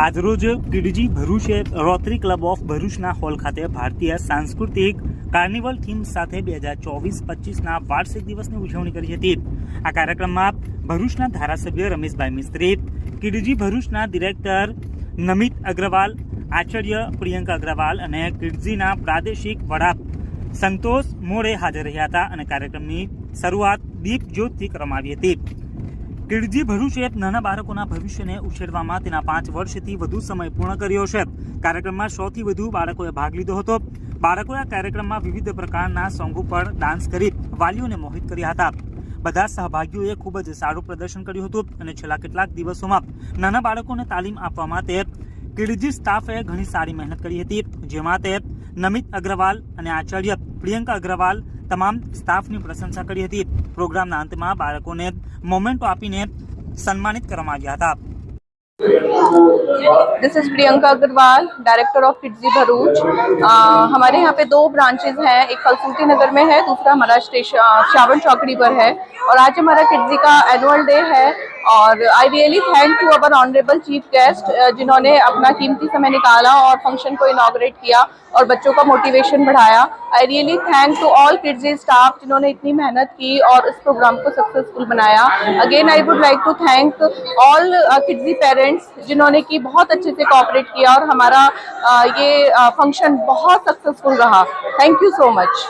આજરોજ કિડજી ભરૂચે rotary club of ભરૂચના hall ખાતે ભારતીય સાંસ્કૃતિક કાર્નિવલ થીમ સાથે 2024-25ના વાર્ષિક દિવસની ઉજવણી કરી હતી। આ કાર્યક્રમમાં ભરૂચના ધારાસભ્ય રમેશભાઈ મિસ્ત્રી, કિડજી ભરૂચના ડિરેક્ટર નમિત અગ્રવાલ, આચાર્ય પ્રિયંકા અગ્રવાલ અને કિડજીના પ્રાદેશિક વડા સંતોષ મોરે હાજર રહ્યા હતા અને કાર્યક્રમની શરૂઆત દીપ જ્યોતથી કરવામાં આવી હતી। કિડજી ભરૂચે નાના બાળકોના ભવિષ્યને ઉછેરવામાં તેના 5 વર્ષથી વધુ સમય પૂર્ણ કર્યો છે। કાર્યક્રમમાં 100થી વધુ બાળકોએ ભાગ લીધો હતો। બાળકોએ આ કાર્યક્રમમાં વિવિધ પ્રકારના સોંગ ઉપર ડાન્સ કરી વાલીઓને મોહિત કર્યા હતા। બધા સહભાગીઓએ ખૂબ જ સારું પ્રદર્શન કર્યું હતું અને છેલ્લા કેટલાક દિવસોમાં નાના બાળકોને તાલીમ આપવા માટે કિડજી સ્ટાફે ઘણી સારી મહેનત કરી હતી, જેમાં તે નમિત અગ્રવાલ અને આચાર્ય પ્રિયંકા અગ્રવાલ તમામ સ્ટાફની પ્રશંસા કરી હતી। પ્રોગ્રામના અંતમાં બાળકોને મોમેન્ટો આપીને સન્માનિત કરવામાં આવ્યા હતા। This is Priyanka Agrawal, director of Kidzee Bharuch. हमारे यहाँ पे 2 ब्रांचेज हैं, एक फलसूटी नगर में है, दूसरा हमारा स्टेशन श्रावण चौकड़ी पर है। और आज हमारा किडजी का एनुअल डे है और I really thank to our honourable chief guest जिन्होंने अपना कीमती समय निकाला और फंक्शन को इनॉग्रेट किया और बच्चों का मोटिवेशन बढ़ाया। I really thank to all Kidzee staff जिन्होंने इतनी मेहनत की और इस प्रोग्राम को सक्सेसफुल बनाया। Again I would like to thank all Kidzee parents जिन्होंने की बहुत अच्छे से कोऑपरेट किया और हमारा ये फंक्शन बहुत सक्सेसफुल रहा। Thank you so much.